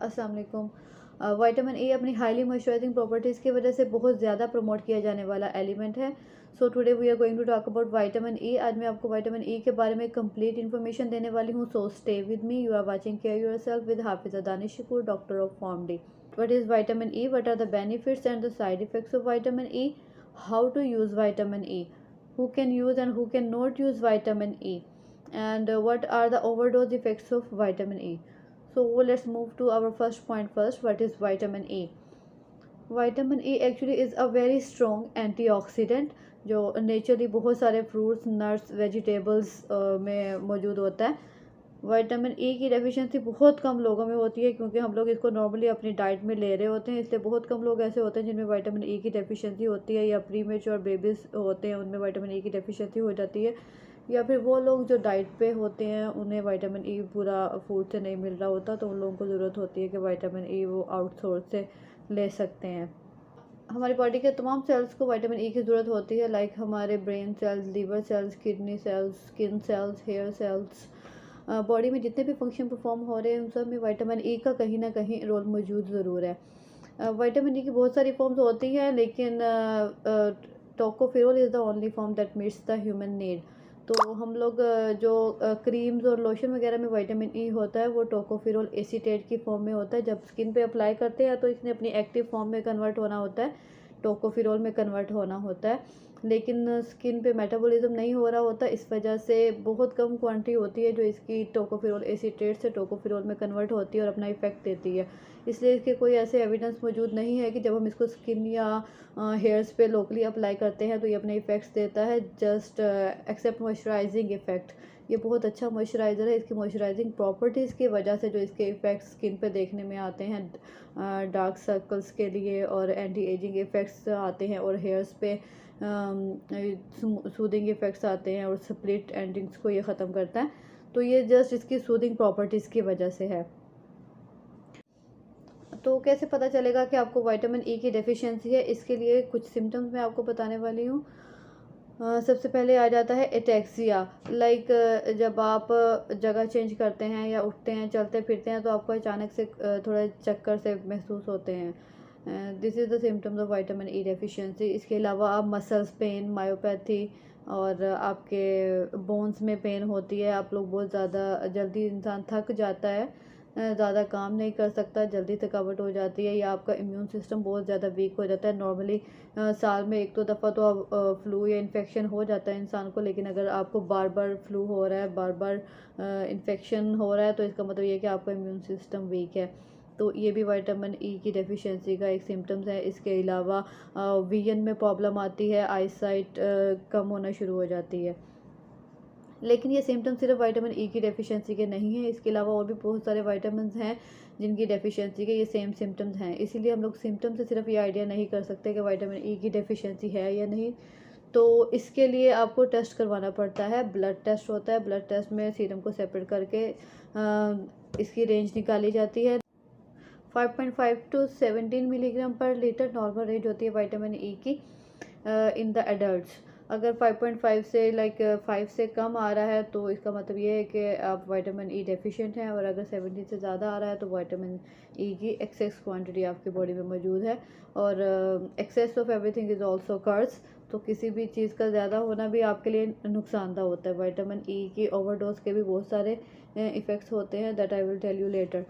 अस्सलाम वालेकुम। Vitamin A अपनी हाईली मॉइस्चराइजिंग प्रॉपर्टीज़ की वजह से बहुत ज़्यादा प्रमोट किया जाने वाला एलिमेंट है। So today we are going to talk about vitamin A. आज मैं आपको विटामिन ए के बारे में कंप्लीट इन्फॉर्मेशन देने वाली हूँ। So stay with me, you are watching care yourself with Hafiza Danish Shakoor, doctor of pharm D. What is vitamin E? What are the benefits and the side effects of vitamin E? How to use vitamin E? Who can use and who cannot use vitamin E? And what are the overdose effects of vitamin E? So let's move to our first point first. What is vitamin E? Vitamin E actually is a very strong antioxidant जो naturally बहुत सारे fruits, nuts, vegetables में मौजूद होता है। Vitamin ई की deficiency बहुत कम लोगों में होती है क्योंकि हम लोग इसको नॉर्मली अपनी डाइट में ले रहे होते हैं, इसलिए बहुत कम लोग ऐसे होते हैं जिनमें विटामिन ई की डेफिशिएंसी होती है, या प्री मेच्योर बेबीज़ होते हैं उनमें विटामिन ई की डेफिशिएंसी हो जाती है, या फिर वो लोग जो डाइट पे होते हैं उन्हें विटामिन ई पूरा फूड से नहीं मिल रहा होता, तो उन लोगों को ज़रूरत होती है कि विटामिन ई वो आउटसोर्स से ले सकते हैं। हमारी बॉडी के तमाम सेल्स को विटामिन ई की ज़रूरत होती है, लाइक हमारे brain cells, liver cells, kidney cells, skin cells, hair cells. Body में जितने भी फंक्शन परफॉर्म हो रहे हैं उन सब में विटामिन ई का कहीं ना कहीं रोल मौजूद ज़रूर है। विटामिन ई की बहुत सारी फॉर्म्स होती हैं, लेकिन tocopherol is the only form that meets the human need. तो हम लोग जो क्रीम्स और लोशन वगैरह में विटामिन ई होता है वो टोकोफेरोल एसीटेट की फॉर्म में होता है। जब स्किन पे अप्लाई करते हैं तो इसने अपनी एक्टिव फॉर्म में कन्वर्ट होना होता है, टोकोफेरोल में कन्वर्ट होना होता है, लेकिन स्किन पे मेटाबॉलिज्म नहीं हो रहा होता। इस वजह से बहुत कम क्वांटिटी होती है जो इसकी टोकोफेरोल एसीटेट से टोकोफेरोल में कन्वर्ट होती है और अपना इफेक्ट देती है। इसलिए इसके कोई ऐसे एविडेंस मौजूद नहीं है कि जब हम इसको स्किन या हेयर्स पे लोकली अप्लाई करते हैं तो ये अपने इफ़ेक्ट्स देता है, जस्ट एक्सेप्ट मॉइस्चराइजिंग इफ़ेक्ट। ये बहुत अच्छा मॉइस्चराइज़र है, इसकी मॉइस्चराइजिंग प्रॉपर्टीज़ की वजह से जो इसके इफ़ेक्ट्स स्किन पे देखने में आते हैं डार्क सर्कल्स के लिए, और एंटी एजिंग इफ़ेक्ट्स आते हैं, और हेयर्स पे सूदिंग इफ़ेक्ट्स आते हैं, और स्प्लिट एंडिंग्स को ये ख़त्म करता है। तो ये जस्ट इसकी सूदिंग प्रॉपर्टीज़ की वजह से है। तो कैसे पता चलेगा कि आपको विटामिन ई की डेफिशिएंसी है? इसके लिए कुछ सिम्टम्स मैं आपको बताने वाली हूँ। सबसे पहले आ जाता है एटेक्सिया। लाइक जब आप जगह चेंज करते हैं या उठते हैं, चलते फिरते हैं, तो आपको अचानक से थोड़ा चक्कर से महसूस होते हैं। This is the symptoms of vitamin E deficiency. इसके अलावा आप मसल्स पेन, मायोपैथी, और आपके बोन्स में पेन होती है। आप लोग बहुत ज़्यादा जल्दी इंसान थक जाता है, ज़्यादा काम नहीं कर सकता, जल्दी थकावट हो जाती है, या आपका इम्यून सिस्टम बहुत ज़्यादा वीक हो जाता है। नॉर्मली साल में एक दो दफ़ा तो अब फ्लू या इन्फेक्शन हो जाता है इंसान को, लेकिन अगर आपको बार बार फ्लू हो रहा है, बार बार इन्फेक्शन हो रहा है, तो इसका मतलब ये है कि आपका इम्यून सिस्टम वीक है। तो ये भी विटामिन ई की डेफिशिएंसी का एक सिम्टम्स है। इसके अलावा विजन में प्रॉब्लम आती है, आईसाइट कम होना शुरू हो जाती है। लेकिन ये सिम्टम सिर्फ विटामिन ई की डेफिशिएंसी के नहीं है, इसके अलावा और भी बहुत सारे विटामिन हैं जिनकी डेफिशिएंसी के ये सेम सिम्टम्स हैं। इसीलिए हम लोग सिम्टम से सिर्फ ये आइडिया नहीं कर सकते कि विटामिन ई की डेफिशिएंसी है या नहीं। तो इसके लिए आपको टेस्ट करवाना पड़ता है, ब्लड टेस्ट होता है। ब्लड टेस्ट में सीरम को सेपरेट करके इसकी रेंज निकाली जाती है। 5.5 टू 17 मिलीग्राम पर लीटर नॉर्मल रेंज होती है विटामिन ई की इन द एडल्ट्स। अगर 5.5 से 5 से कम आ रहा है तो इसका मतलब ये है कि आप विटामिन ई डेफिशिएंट हैं, और अगर 17 से ज़्यादा आ रहा है तो विटामिन ई की एक्सेस क्वांटिटी आपकी बॉडी में मौजूद है। और excess of everything is also curse. तो किसी भी चीज़ का ज़्यादा होना भी आपके लिए नुकसानदा होता है। विटामिन ई की ओवरडोज के भी बहुत सारे इफ़ेक्ट्स होते हैं, that I will tell you later.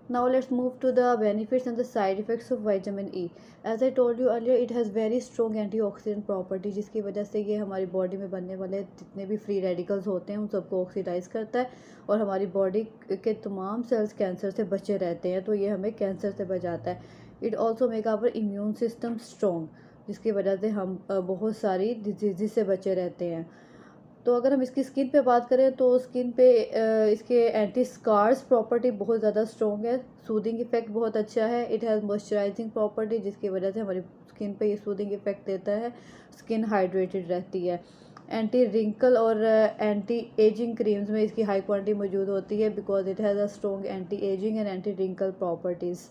Now let's move to the benefits and the side effects of vitamin E. As I told you earlier, it has very strong antioxidant property, जिसकी वजह से ये हमारी body में बनने वाले जितने भी फ्री रेडिकल्स होते हैं उन सबको ऑक्सीडाइज करता है, और हमारी बॉडी के तमाम सेल्स कैंसर से बचे रहते हैं, तो ये हमें कैंसर से बचाता है। It also make our immune system strong, जिसकी वजह से हम बहुत सारी डिजीज़ से बचे रहते हैं। तो अगर हम इसकी स्किन पे बात करें तो स्किन पे इसके एंटी स्कार्स प्रॉपर्टी बहुत ज़्यादा स्ट्रॉन्ग है, सूदिंग इफेक्ट बहुत अच्छा है। इट हैज़ मॉइस्चराइजिंग प्रॉपर्टी, जिसकी वजह से हमारी स्किन पे ये सूदिंग इफेक्ट देता है, स्किन हाइड्रेटेड रहती है। एंटी रिंकल और एंटी एजिंग क्रीम्स में इसकी हाई क्वांटिटी मौजूद होती है, because it has a strong anti aging and anti wrinkle properties.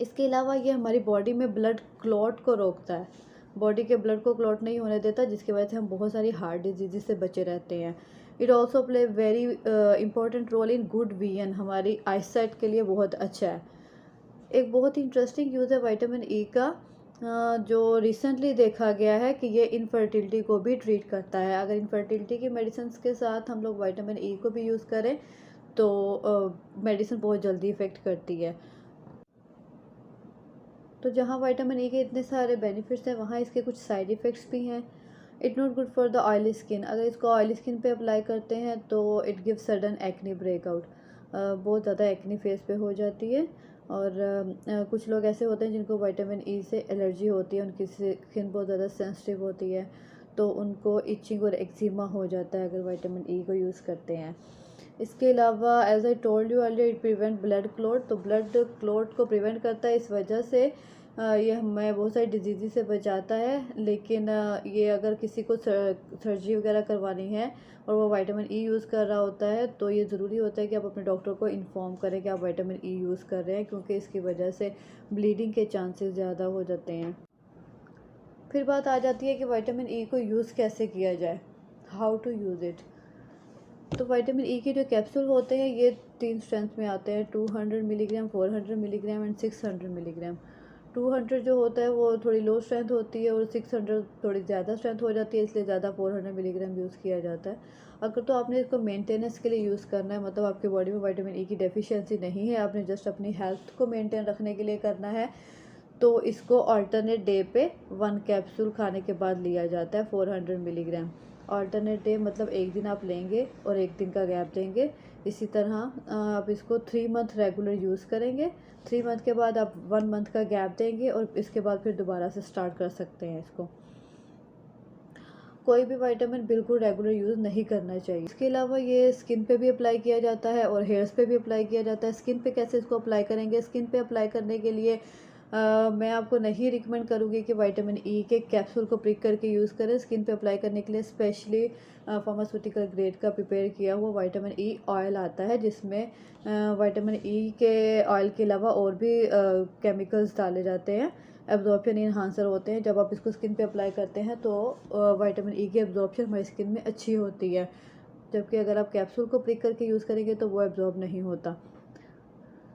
इसके अलावा ये हमारी बॉडी में ब्लड क्लॉट को रोकता है, बॉडी के ब्लड को क्लॉट नहीं होने देता, जिसकी वजह से हम बहुत सारी हार्ट डिजीज़ से बचे रहते हैं। It also play very important role in good vision, हमारी आईसाइट के लिए बहुत अच्छा है। एक बहुत ही इंटरेस्टिंग यूज़ है विटामिन ई का, जो रिसेंटली देखा गया है कि ये इनफर्टिलिटी को भी ट्रीट करता है। अगर इनफर्टिलिटी की मेडिसिन के साथ हम लोग विटामिन ई को भी यूज़ करें तो मेडिसिन बहुत जल्दी इफ़ेक्ट करती है। तो जहाँ विटामिन ई के इतने सारे बेनिफिट्स हैं, वहाँ इसके कुछ साइड इफ़ेक्ट्स भी हैं। It not good for the oily skin, अगर इसको ऑयली स्किन पे अप्लाई करते हैं तो it give sudden acne breakout, बहुत ज़्यादा एक्ने फेस पे हो जाती है। और कुछ लोग ऐसे होते हैं जिनको विटामिन ई से एलर्जी होती है, उनकी स्किन बहुत ज़्यादा सेंसिटिव होती है, तो उनको इचिंग और एक्जिमा हो जाता है अगर विटामिन ई को यूज़ करते हैं। इसके अलावा as I told you earlier, it prevent blood clot, तो ब्लड क्लॉट को प्रिवेंट करता है। इस वजह से ये हमें बहुत सारी डिजीज़ से बचाता है। लेकिन ये अगर किसी को सर्जरी वगैरह करवानी है और वो विटामिन ई यूज़ कर रहा होता है, तो ये ज़रूरी होता है कि आप अपने डॉक्टर को इन्फॉर्म करें कि आप विटामिन ई यूज़ कर रहे हैं, क्योंकि इसकी वजह से ब्लीडिंग के चांसेस ज़्यादा हो जाते हैं। फिर बात आ जाती है कि विटामिन ई को यूज़ कैसे किया जाए, हाउ टू यूज़ इट। तो विटामिन ई के जो कैप्सूल होते हैं ये 3 स्ट्रेंथ में आते हैं, 200 मिलीग्राम, 400 मिलीग्राम एंड 600 मिलीग्राम। 200 जो होता है वो थोड़ी लो स्ट्रेंथ होती है और 600 थोड़ी ज़्यादा स्ट्रेंथ हो जाती है, इसलिए ज़्यादा 400 मिलीग्राम यूज़ किया जाता है। अगर तो आपने इसको मेंटेनेंस के लिए यूज़ करना है, मतलब आपकी बॉडी में विटामिन ई की डेफिशिएंसी नहीं है, आपने जस्ट अपनी हेल्थ को मेंटेन रखने के लिए करना है, तो इसको अल्टरनेट डे पे 1 कैप्सूल खाने के बाद लिया जाता है, 400 मिलीग्राम। अल्टरनेट डे मतलब एक दिन आप लेंगे और एक दिन का गैप देंगे। इसी तरह आप इसको 3 मंथ रेगुलर यूज़ करेंगे, 3 मंथ के बाद आप 1 मंथ का गैप देंगे और इसके बाद फिर दोबारा से स्टार्ट कर सकते हैं इसको। कोई भी विटामिन बिल्कुल रेगुलर यूज़ नहीं करना चाहिए। इसके अलावा ये स्किन पे भी अप्लाई किया जाता है और हेयर्स पे भी अप्लाई किया जाता है। स्किन पे कैसे इसको अप्लाई करेंगे, स्किन पे अप्लाई करने के लिए मैं आपको नहीं रिकमेंड करूँगी कि विटामिन ई के कैप्सूल को प्रिक करके यूज़ करें। स्किन पे अप्लाई करने के लिए स्पेशली फार्मास्यूटिकल ग्रेड का प्रिपेयर किया हुआ विटामिन ई ऑयल आता है, जिसमें विटामिन ई के ऑयल के अलावा और भी केमिकल्स डाले जाते हैं, एब्जॉर्प्शन इन्हांसर होते हैं। जब आप इसको स्किन पे अप्लाई करते हैं तो विटामिन ई की एब्जॉर्प्शन हमारी स्किन में अच्छी होती है, जबकि अगर आप कैप्सूल को प्रिक करके यूज़ करेंगे तो वो एब्जॉर्ब नहीं होता।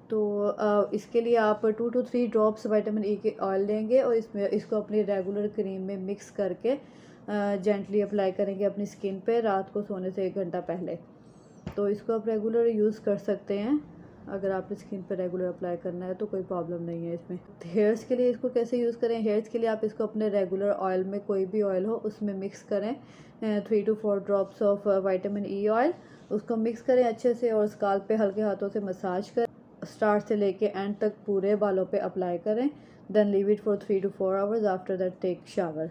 तो इसके लिए आप 2 to 3 ड्रॉप्स विटामिन ई के ऑयल लेंगे और इसको अपनी रेगुलर क्रीम में मिक्स करके जेंटली अप्लाई करेंगे अपनी स्किन पे रात को सोने से 1 घंटा पहले। तो इसको आप रेगुलर यूज़ कर सकते हैं, अगर आप स्किन पे रेगुलर अप्लाई करना है तो कोई प्रॉब्लम नहीं है इसमें। हेयर्स के लिए इसको कैसे यूज़ करें, हेयर्स के लिए आप इसको अपने रेगुलर ऑयल में, कोई भी ऑयल हो उसमें मिक्स करें 3 to 4 drops of vitamin E oil, उसको मिक्स करें अच्छे से और स्काल्प पे हल्के हाथों से मसाज करें, स्टार्ट से लेके एंड तक पूरे बालों पे अप्लाई करें। Then leave it for 3 to 4 hours, after that take shower.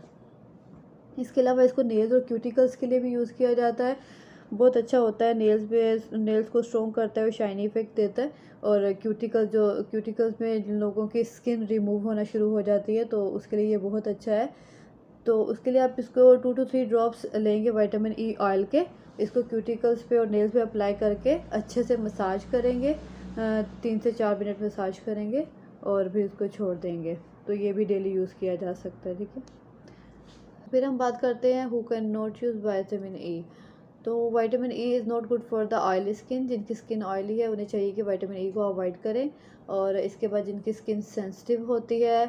इसके अलावा इसको नेल्स और क्यूटिकल्स के लिए भी यूज़ किया जाता है, बहुत अच्छा होता है। नेल्स को स्ट्रॉन्ग करता है और शाइनी इफेक्ट देता है। और क्यूटिकल्स में जिन लोगों की स्किन रिमूव होना शुरू हो जाती है तो उसके लिए ये बहुत अच्छा है। तो उसके लिए आप इसको 2 to 3 ड्रॉप्स लेंगे विटामिन ई ऑयल के, इसको क्यूटिकल्स पे और नेल्स पे अप्लाई करके अच्छे से मसाज करेंगे, 3 से 4 मिनट मसाज करेंगे और फिर इसको छोड़ देंगे। तो ये भी डेली यूज़ किया जा सकता है, ठीक है। फिर हम बात करते हैं who can not use vitamin E. तो vitamin E is not good for the oily skin, जिनकी स्किन ऑयली है उन्हें चाहिए कि विटामिन ई को अवॉइड करें। और इसके बाद जिनकी स्किन सेंसिटिव होती है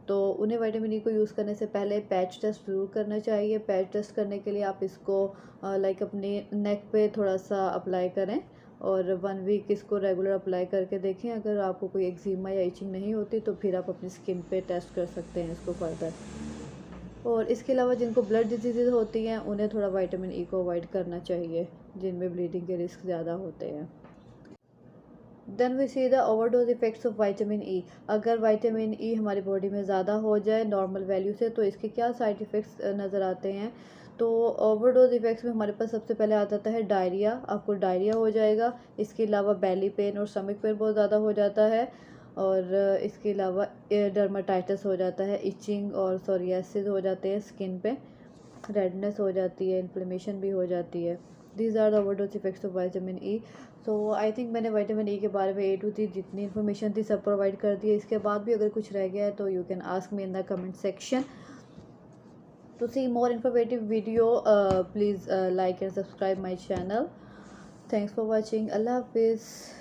तो उन्हें विटामिन ई को यूज़ करने से पहले पैच टेस्ट ज़रूर करना चाहिए। पैच टेस्ट करने के लिए आप इसको लाइक अपने नेक पे थोड़ा सा अप्लाई करें और 1 वीक इसको रेगुलर अप्लाई करके देखें। अगर आपको कोई एक्जिमा या इचिंग नहीं होती तो फिर आप अपनी स्किन पे टेस्ट कर सकते हैं इसको फर्दर। और इसके अलावा जिनको ब्लड डिजीज़ होती हैं उन्हें थोड़ा विटामिन ई को अवॉइड करना चाहिए, जिनमें ब्लीडिंग के रिस्क ज़्यादा होते हैं। Then we see the overdose effects of vitamin E. अगर विटामिन ई हमारी बॉडी में ज़्यादा हो जाए नॉर्मल वैल्यू से तो इसके क्या साइड इफ़ेक्ट्स नज़र आते हैं। तो ओवरडोज इफ़ेक्ट्स में हमारे पास सबसे पहले आ जाता है डायरिया, आपको डायरिया हो जाएगा। इसके अलावा बेली पेन और स्टमक पेन बहुत ज़्यादा हो जाता है। और इसके अलावा डर्माटाइटिस हो जाता है, इचिंग और सोरियासिस हो जाते हैं स्किन पे, रेडनेस हो जाती है, इन्फ्लेमेशन भी हो जाती है। These are the overdose effects of vitamin E. So I think मैंने विटामिन ई के बारे में A to Z जितनी इन्फॉर्मेशन थी सब प्रोवाइड कर दी है। इसके बाद भी अगर कुछ रह गया है तो you can ask me in the comment section. To see more informative video, please like and subscribe my channel. Thanks for watching. Allah Hafiz.